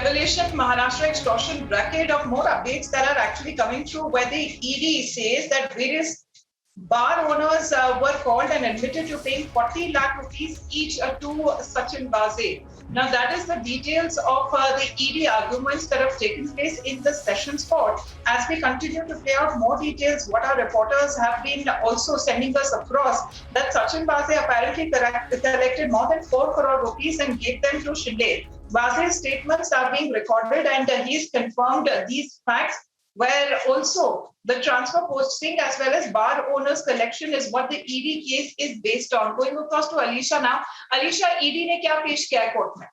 revelation Maharashtra extortion bracket of more updates that are actually coming through, where the ED says that various bar owners were called and admitted to paying 40 lakh rupees each to Sachin Vaze. Now, that is the details of the ED arguments that have taken place in the Sessions Court. As we continue to play out more details, what our reporters have been also sending us across, that Sachin Vaze apparently collected more than 4 crore rupees and gave them to Shinde. Vaze's statements are being recorded, and he's confirmed these facts, where also the transfer posting as well as bar owners collection is what the ED case is based on. Going across to Alisha now. Alisha, ED ने क्या पेश किया है court में?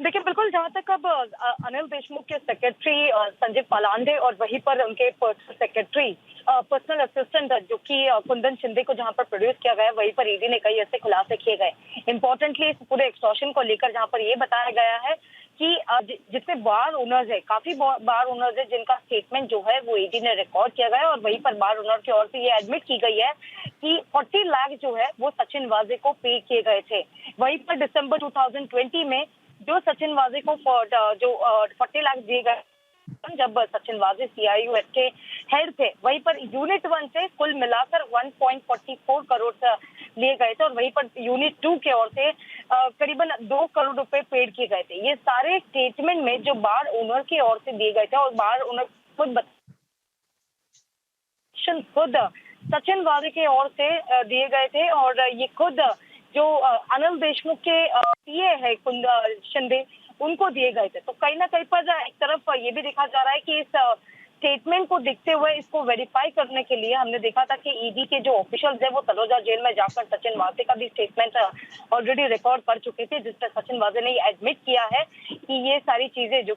देखिए, बिल्कुल, जहां तक अब अनिल देशमुख के सेक्रेटरी संजीव पालांडे और वहीं पर उनके पर्सनल सेक्रेटरी पर्सनल असिस्टेंट जो कि कुंदन शिंदे को जहां पर प्रोड्यूस किया गया, वहीं पर ईडी ने कई ऐसे खुलासे किए गए। इंपॉर्टेंटली इस पूरे एक्सटॉर्शन को लेकर जहां पर ये बताया गया है कि जितने बार ओनर्स है, काफी बार ओनर्स है जिनका स्टेटमेंट जो है वो ईडी ने रिकॉर्ड किया गया है, और वहीं पर बार ओनर की ओर से ये एडमिट की गई है कि 40 लाख जो है वो सचिन वाजे को पे किए गए थे। वहीं पर दिसंबर 2020 में जो सचिन वाजे को जो 40 लाख दिए गए, जब सचिन वाजे CIUS के हेड थे, वहीं पर यूनिट 1 से कुल मिलाकर 1.44 करोड़ लिए गए थे, और वहीं पर यूनिट 2 की ओर से करीबन 2 करोड़ रुपए पेड किए गए थे। ये सारे स्टेटमेंट में जो बार ओनर की ओर से दिए गए थे, और बार ओनर खुद सचिन वाजे की ओर से दिए गए थे, और ये खुद जो अनिल देशमुख के PA है शिंदे, उनको दिए गए थे। तो कहीं ना कहीं पर एक तरफ ये भी देखा जा रहा है कि इस स्टेटमेंट को देखते हुए इसको वेरीफाई करने के लिए हमने देखा था कि ईडी के जो ऑफिशियल्स है वो तलोजा जेल में जाकर सचिन वाजे का भी स्टेटमेंट ऑलरेडी रिकॉर्ड कर चुके थे, जिस पर सचिन वाजे ने एडमिट किया है कि ये सारी चीजें जो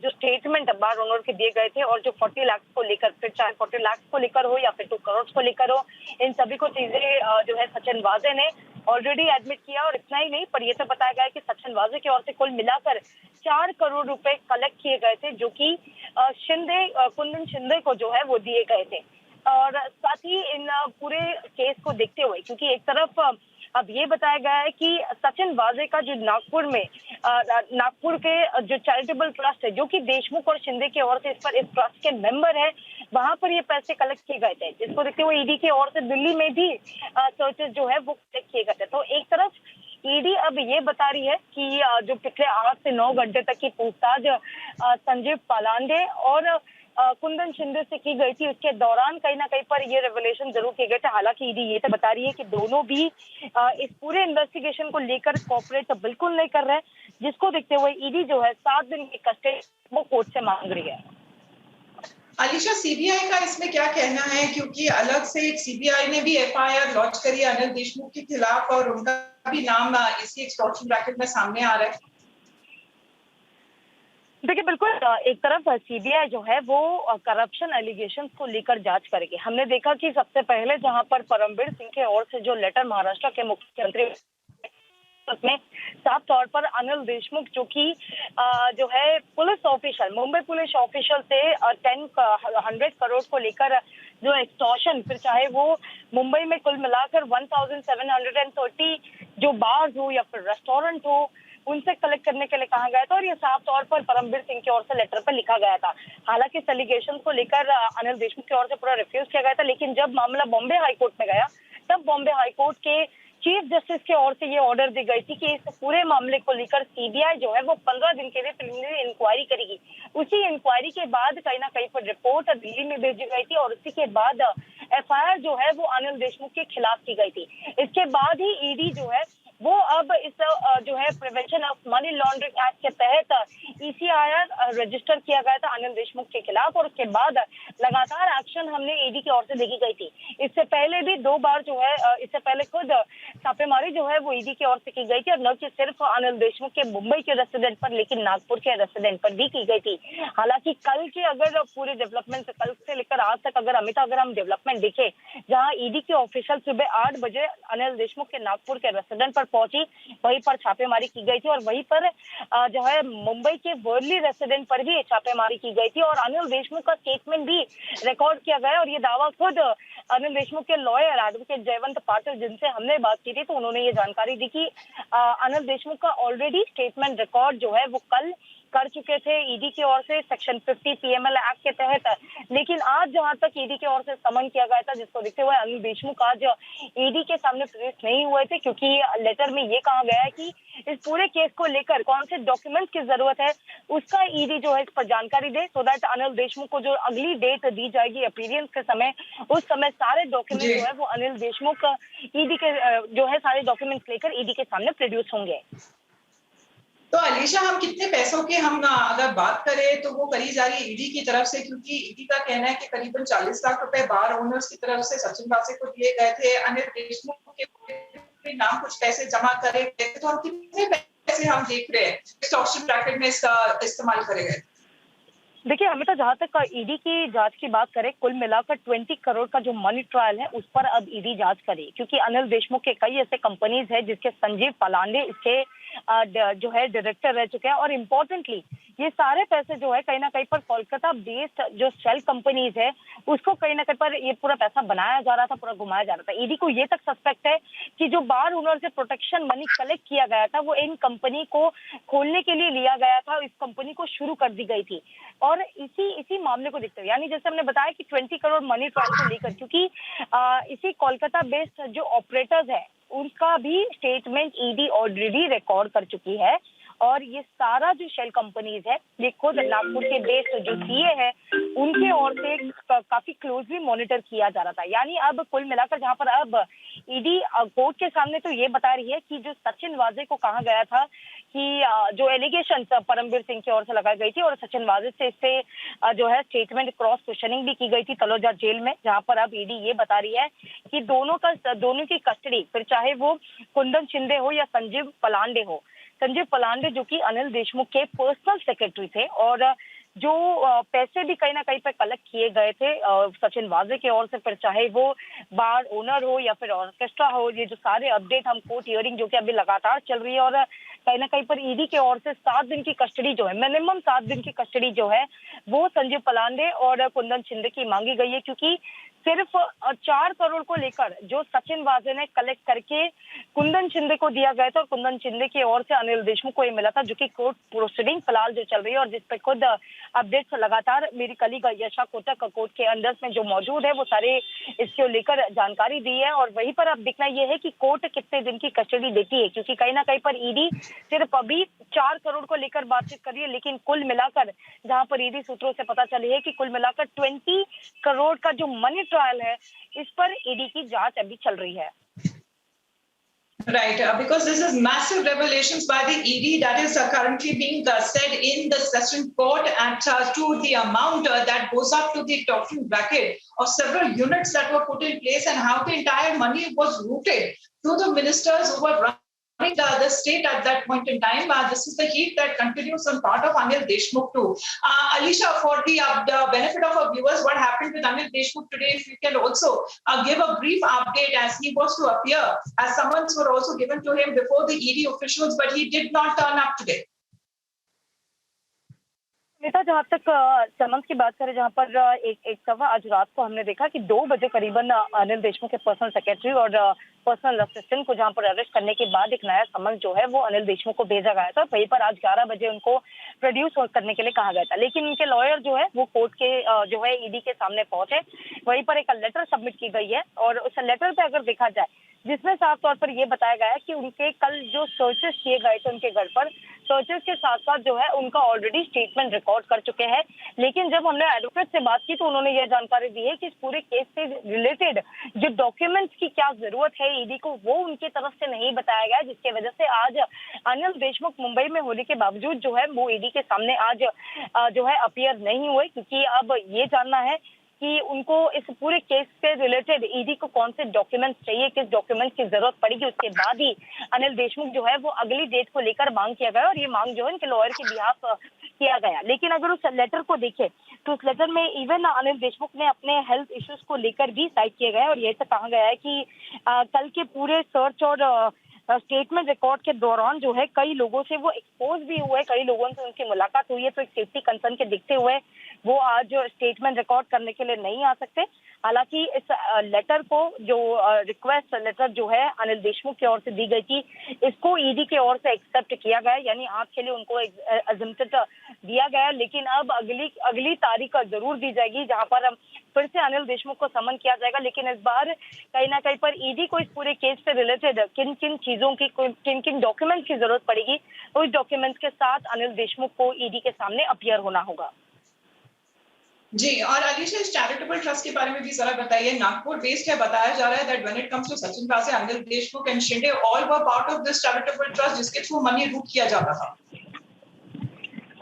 स्टेटमेंट बार ओनर के दिए गए थे, और जो 40 लाख को लेकर, फिर चाहे 40 लाख को लेकर हो या फिर 2 करोड़ को लेकर हो, इन सभी को चीजें जो है सचिन वाजे ने ऑलरेडी एडमिट किया। और इतना ही नहीं, पर यह तो बताया गया कि सचिन वाजे की ओर से कुल मिलाकर 4 करोड़ रुपए कलेक्ट किए गए थे, जो कि कुंदन शिंदे को जो है वो दिए गए थे। और साथ ही इन पूरे केस को देखते हुए, क्योंकि एक तरफ अब ये बताया गया है कि सचिन वाजे का जो नागपुर के जो चैरिटेबल ट्रस्ट है, जो कि देशमुख और शिंदे की ओर से इस ट्रस्ट के मेंबर है, वहां पर ये पैसे कलेक्ट किए गए थे, जिसको देखते हुए ईडी की ओर से दिल्ली में भी सर्चेस जो है वो कलेक्ट किए गए थे। तो एक तरफ ईडी अब ये बता रही है कि जो पिछले 8 से 9 घंटे तक की पूछताछ संजीव पालांडे और कुंदन शिंदे से की गई थी, उसके दौरान कहीं ना कहीं पर ये रेवलेशन जरूर किए गए थे। हालांकि ईडी ये तो बता रही है कि दोनों भी इस पूरे इन्वेस्टिगेशन को लेकर कोऑपरेट तो बिल्कुल नहीं कर रहे, जिसको देखते हुए ईडी जो है 7 दिन की कस्टडी वो कोर्ट से मांग रही है। अलीशा, CBI का इसमें क्या कहना है, क्योंकि अलग से एक CBI ने भी FIR लॉन्च करी है अनिल देशमुख के खिलाफ, और उनका भी नाम इसी एक्सटॉर्शन ब्रैकेट में सामने आ रहा है। देखिए, बिल्कुल, एक तरफ CBI जो है वो करप्शन एलिगेशंस को लेकर जांच करेगी। हमने देखा कि सबसे पहले जहां पर परमबीर सिंह के ओर से जो लेटर महाराष्ट्र के मुख्यमंत्री में साफ तौर पर अनिल देशमुख जो कि जो है police official, Mumbai police official से 100 करोड़ को लेकर जो एक्सटॉर्शन, फिर चाहे वो मुंबई में कुल मिलाकर 1730 जो बार्स हो या फिर रेस्टोरेंट हो, उनसे कलेक्ट करने के लिए कहा गया था, और ये साफ तौर पर परमबीर सिंह की ओर से लेटर पर लिखा गया था। हालांकि इस एलिगेशन को लेकर अनिल देशमुख की ओर से पूरा रिफ्यूज किया गया था, लेकिन जब मामला बॉम्बे हाईकोर्ट में गया, तब बॉम्बे हाईकोर्ट के चीफ जस्टिस की ओर से ये ऑर्डर दी गई थी कि इस पूरे मामले को लेकर CBI जो है वो 15 दिन के लिए प्रिलिमिनरी इंक्वायरी करेगी। उसी इंक्वायरी के बाद कहीं ना कहीं पर रिपोर्ट दिल्ली में भेजी गई थी, और उसी के बाद FIR जो है वो अनिल देशमुख के खिलाफ की गई थी। इसके बाद ही ईडी जो है वो अब इस जो है prevention of money laundering act के तहत ECIR रजिस्टर किया गया था अनिल देशमुख के खिलाफ, और उसके बाद लगातार एक्शन हमने ईडी की ओर से देखी गई थी। इससे पहले भी 2 बार जो है, इससे पहले खुद छापेमारी जो है वो ईडी की ओर से की गई थी, और न कि सिर्फ अनिल देशमुख के मुंबई के रेसिडेंट पर, लेकिन नागपुर के रेसिडेंट पर भी की गई थी। हालांकि कल के अगर पूरे डेवलपमेंट, कल से लेकर आज तक अगर हम डेवलपमेंट देखें, जहां ईडी के ऑफिशियल सुबह 8 बजे अनिल देशमुख के नागपुर के रेसिडेंट पर पहुंची, वहीं पर छापेमारी की गई थी और वहीं पर जो है मुंबई के वर्ली रेसिडेंट पर भी छापेमारी की गई थी और अनिल देशमुख का स्टेटमेंट भी रिकॉर्ड किया गया और ये दावा खुद अनिल देशमुख के लॉयर एडवोकेट जयवंत पाटिल जिनसे हमने बात की थी, तो उन्होंने ये जानकारी दी कि अनिल देशमुख का ऑलरेडी स्टेटमेंट रिकॉर्ड जो है वो कल कर चुके थे ईडी की ओर से सेक्शन 50 पीएमएल एक्ट के तहत। लेकिन आज जहां तक ईडी की ओर से समन किया गया था, जिसको देखते हुए अनिल देशमुख आज ईडी के सामने पेश नहीं हुए थे, क्योंकि लेटर में ये कहा गया है कि इस पूरे केस को लेकर कौन से डॉक्यूमेंट्स की जरूरत है उसका ईडी जो है इस पर जानकारी दे, सो दैट अनिल देशमुख को जो अगली डेट दी जाएगी अपीयरेंस के समय, उस समय सारे डॉक्यूमेंट जो है वो अनिल देशमुख ईडी के जो है सारे डॉक्यूमेंट्स लेकर ईडी के सामने प्रोड्यूस होंगे। तो अलीशा, हम कितने पैसों की हम अगर बात करें तो वो करी जा रही है ईडी की तरफ से, क्योंकि ईडी का कहना है कि करीबन 40 लाख रुपए बार ओनर्स की तरफ से सचिन वाजे को दिए गए थे। अनिल देशमुख के नाम कुछ पैसे जमा करे गए थे, तो हम कितने पैसे हम देख रहे हैं एक्सटॉर्शन ब्रैकेट में इसका इस्तेमाल करे गए? देखिए, हमें तो जहां तक ईडी की जांच की बात करें, कुल मिलाकर 20 करोड़ का जो मनी ट्रायल है उस पर अब ईडी जांच करे, क्योंकि अनिल देशमुख के कई ऐसे कंपनीज है जिसके संजीव पलांडे इसके जो है डायरेक्टर रह चुके हैं और इम्पोर्टेंटली ये सारे पैसे जो है कहीं ना कहीं पर कोलकाता बेस्ड जो शेल कंपनीज है उसको कहीं ना कहीं पर ये पूरा पैसा बनाया जा रहा था, पूरा घुमाया जा रहा था। ईडी को ये तक सस्पेक्ट है कि जो बार ओनर से प्रोटेक्शन मनी कलेक्ट किया गया था वो इन कंपनी को खोलने के लिए लिया गया था, इस कंपनी को शुरू कर दी गई थी। और इसी मामले को देखते हुए, यानी जैसे हमने बताया कि 20 करोड़ मनी ट्रायल को लेकर, क्योंकि इसी कोलकाता बेस्ड जो ऑपरेटर्स है उनका भी स्टेटमेंट ईडी ऑलरेडी रिकॉर्ड कर चुकी है और ये सारा जो शेल कंपनीज है ये खुद नागपुर के बेस्ड जो सीए है उनके ओर से काफी क्लोजली मॉनिटर किया जा रहा था। यानी अब कुल मिलाकर जहां पर अब ईडी कोर्ट के सामने तो ये बता रही है कि जो सचिन वाजे को कहा गया था कि जो एलिगेशन परमवीर सिंह की ओर से लगाई गई थी और सचिन वाजे से इससे जो है स्टेटमेंट क्रॉस क्वेश्चनिंग भी की गई थी तलोजा जेल में, जहां पर अब ईडी ये बता रही है कि दोनों की कस्टडी, फिर चाहे वो कुंदन शिंदे हो या संजीव पलांडे हो, संजीव पलांडे जो कि अनिल देशमुख के पर्सनल सेक्रेटरी थे और जो पैसे भी कहीं ना कहीं पे कलेक्ट किए गए थे सचिन वाजे की ओर से, फिर चाहे वो बार ओनर हो या फिर ऑर्केस्ट्रा हो, ये जो सारे अपडेट हम कोर्ट हियरिंग जो कि अभी लगातार चल रही है और कहीं ना कहीं पर ईडी की ओर से 7 दिन की कस्टडी जो है, मिनिमम 7 दिन की कस्टडी जो है वो संजीव पलांडे और कुंदन शिंदे की मांगी गई है, क्योंकि सिर्फ 4 करोड़ को लेकर जो सचिन वाजे ने कलेक्ट करके कुंदन शिंदे को दिया गया था और कुंदन शिंदे की ओर से अनिल देशमुख को ये मिला था, जो कि कोर्ट प्रोसीडिंग फिलहाल जो चल रही है और जिस पे खुद अपडेट्स लगातार मेरी कलीग यशा कोटक कोर्ट के अंदर में जो मौजूद है वो सारे इसको लेकर जानकारी दी है। और वहीं पर अब दिखना यह है कि कोर्ट कितने दिन की कस्टडी देती है, क्योंकि कहीं ना कहीं पर ईडी सिर्फ अभी 4 करोड़ को लेकर बातचीत कर रही है, लेकिन कुल मिलाकर जहां पर ईडी सूत्रों से पता चली है कि कुल मिलाकर 20 करोड़ का जो मनी ट्रायल है इस पर ईडी की जांच अभी चल रही है। Right, because this is massive revelations by the ED that is currently being said in the session court and to the amount that goes up to the extortion bracket of several units that were put in place and how the entire money was routed to the ministers who were running the state at that point in time. This is the heat that continues on part of Anil Deshmukh too. Alisha, for the benefit of our viewers, what happened with Anil Deshmukh today, if you can also give a brief update as he was to appear, as summons were also given to him before the ED officials, but he did not turn up today. नेता, जहाँ तक summons की बात करें, जहाँ पर एक सवा आज रात को हमने देखा कि 2 बजे करीबन अनिल देशमुख के पर्सनल सेक्रेटरी और पर्सनल असिस्टेंट को जहाँ पर अरेस्ट करने के बाद एक नया समन्स जो है वो अनिल देशमुख को भेजा गया था। वहीं पर आज 11 बजे उनको प्रोड्यूस करने के लिए कहा गया था, लेकिन उनके लॉयर जो है वो कोर्ट के जो है ईडी के सामने पहुंचे। वहीं पर एक लेटर सबमिट की गई है और उस लेटर पे अगर देखा जाए जिसमें साफ तौर पर यह बताया गया है कि उनके कल जो सर्चेस किए गए थे उनके घर पर, सर्चेस के साथ साथ जो है उनका ऑलरेडी स्टेटमेंट रिकॉर्ड कर चुके हैं। लेकिन जब हमने एडवोकेट से बात की तो उन्होंने यह जानकारी दी है कि इस पूरे केस से रिलेटेड जो डॉक्यूमेंट्स की क्या जरूरत है ईडी को, वो उनकी तरफ से नहीं बताया गया, जिसकी वजह से आज अनिल देशमुख मुंबई में होने के बावजूद जो है वो ईडी के सामने आज जो है अपीयर नहीं हुए, क्योंकि अब ये जानना है कि उनको इस पूरे केस से रिलेटेड ईडी को कौन से डॉक्यूमेंट्स चाहिए, किस डॉक्यूमेंट्स की जरूरत पड़ेगी, उसके बाद ही अनिल देशमुख जो है वो अगली डेट को लेकर मांग किया गया और ये मांग जो है इनके लॉयर के बिहाफ किया गया। लेकिन अगर उस लेटर को देखें तो उस लेटर में इवन अनिल देशमुख ने अपने हेल्थ इश्यूज को लेकर भी साइड किया गया और यह तो कहा गया है कि कल के पूरे सर्च और स्टेटमेंट रिकॉर्ड के दौरान जो है कई लोगों से वो एक्सपोज भी हुए, कई लोगों से उनकी मुलाकात हुई है, तो एक सेफ्टी कंसर्न के दिखते हुए वो आज स्टेटमेंट रिकॉर्ड करने के लिए नहीं आ सकते। हालांकि इस लेटर को, जो रिक्वेस्ट लेटर जो है अनिल देशमुख की ओर से दी गई थी, इसको ईडी की ओर से एक्सेप्ट किया गया, यानी आज के लिए उनको एग्जम्प्टेड दिया गया। लेकिन अब अगली तारीख जरूर दी जाएगी जहां पर फिर से अनिल देशमुख को समन किया जाएगा। लेकिन इस बार कहीं ना कहीं पर ईडी को इस पूरे केस से रिलेटेड किन किन चीजों की, किन किन डॉक्यूमेंट्स की जरूरत पड़ेगी, उस डॉक्यूमेंट्स के साथ अनिल देशमुख को ईडी के सामने अपीयर होना होगा। जी, और अलीशा, इस चैरिटेबल ट्रस्ट के बारे में भी जरा बताइए। नागपुर बेस्ड है, बताया जा रहा है that when it comes to Sachin Waze, Anil Deshmukh and Shinde all were part of this charitable trust जिसके थ्रू मनी रूट किया जाता था।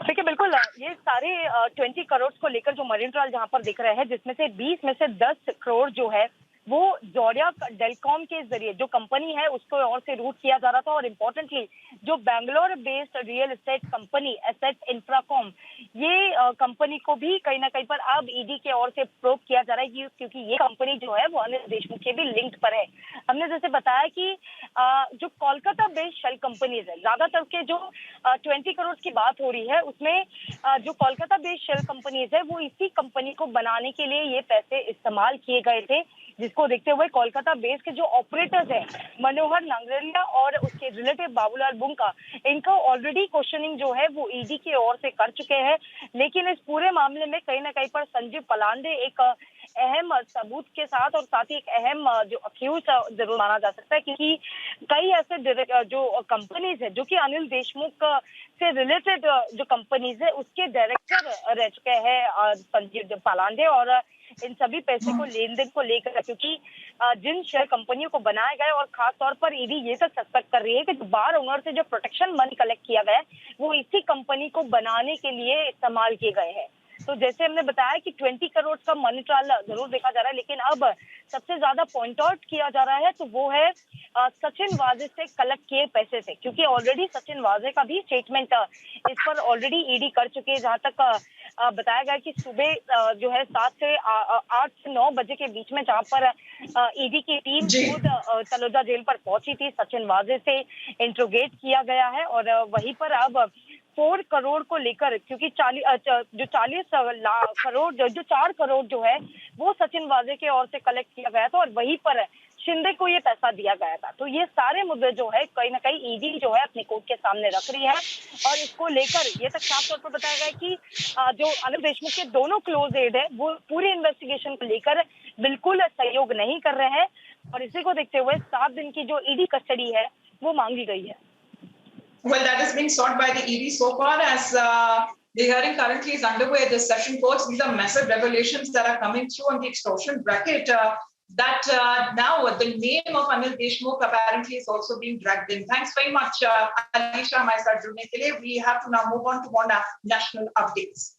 देखिए, बिल्कुल ये सारे 20 करोड़ को लेकर जो मरीन ट्रायल जहां पर दिख रहे हैं, जिसमें से 20 में से 10 करोड़ जो है वो जोडियाक टेलीकॉम के जरिए, जो कंपनी है उसको और से रूट किया जा रहा था। और इम्पोर्टेंटली जो Bangalore based real estate company asset Infracom, ये कंपनी को भी कहीं ना कहीं पर अब ईडी के ओर से प्रोब किया जा रहा है, क्योंकि ये कंपनी जो है वो अनिल देशमुख के भी लिंक्ड पर है। हमने जैसे बताया कि जो कोलकाता बेस्ड शेल कंपनीज है, ज्यादातर के जो 20 करोड़ की बात हो रही है उसमें जो कोलकाता बेस्ड शेल कंपनीज है वो इसी कंपनी को बनाने के लिए ये पैसे इस्तेमाल किए गए थे, जिसको देखते हुए कोलकाता बेस के जो ऑपरेटर्स हैं, मनोहर नांगरेलिया और उसके रिलेटिव बाबूलाल बुंका, इनका ऑलरेडी क्वेश्चनिंग जो है वो ईडी की ओर से कर चुके हैं। लेकिन इस पूरे मामले में कहीं ना कहीं पर संजीव पलांडे एक अहम सबूत के साथ, और साथ ही एक अहम जो अक्यूज जरूर माना जा सकता है, क्योंकि कई ऐसे जो कंपनीज है जो कि अनिल देशमुख से रिलेटेड जो कंपनीज है उसके डायरेक्टर रह चुके हैं संजीव पलांडे। और इन सभी पैसे को, लेन देन को लेकर, क्योंकि जिन शेयर कंपनियों को बनाया गया और खास तौर पर ईडी ये तक सस्पेक्ट कर रही है कि जो बार ओनर से जो प्रोटेक्शन मनी कलेक्ट किया गया है वो इसी कंपनी को बनाने के लिए इस्तेमाल किए गए हैं। तो जैसे हमने बताया कि 20 करोड़ का मनी ट्रायल जरूर देखा जा रहा है, लेकिन अब सबसे ज्यादा पॉइंट आउट किया जा रहा है तो वो है सचिन वाजे से कलेक्ट किए पैसे से, क्योंकि ऑलरेडी सचिन वाजे का भी स्टेटमेंट इस पर ऑलरेडी ईडी कर चुके हैं। जहां तक बताया गया कि सुबह जो है 7 से 8 से 9 बजे के बीच में जहां पर ईडी की टीम खुद तलोजा जेल पर पहुंची थी, सचिन वाजे से इंट्रोगेट किया गया है। और वहीं पर अब 4 करोड़ को लेकर, क्योंकि 40 करोड़ जो 4 करोड़ जो है वो सचिन वाजे के ओर से कलेक्ट किया गया था और वहीं पर शिंदे को ये पैसा दिया गया था। तो ये सारे मुद्दे जो है कहीं ना कहीं ईडी जो है अपने कोर्ट के सामने रख रही है, और इसको लेकर ये तक साफ तौर पर बताया गया कि जो अनिल देशमुख के दोनों क्लोज एड है वो पूरी इन्वेस्टिगेशन को लेकर बिल्कुल सहयोग नहीं कर रहे हैं, और इसी को देखते हुए 7 दिन की जो ईडी कस्टडी है वो मांगी गई है। Well, that is being sought by the ED so far as the hearing currently is underway at the session courts. These are massive revelations that are coming through on the extortion bracket. That now the name of Anil Deshmukh apparently is also being dragged in. Thanks very much, Alisha. We have to now move on to more national updates.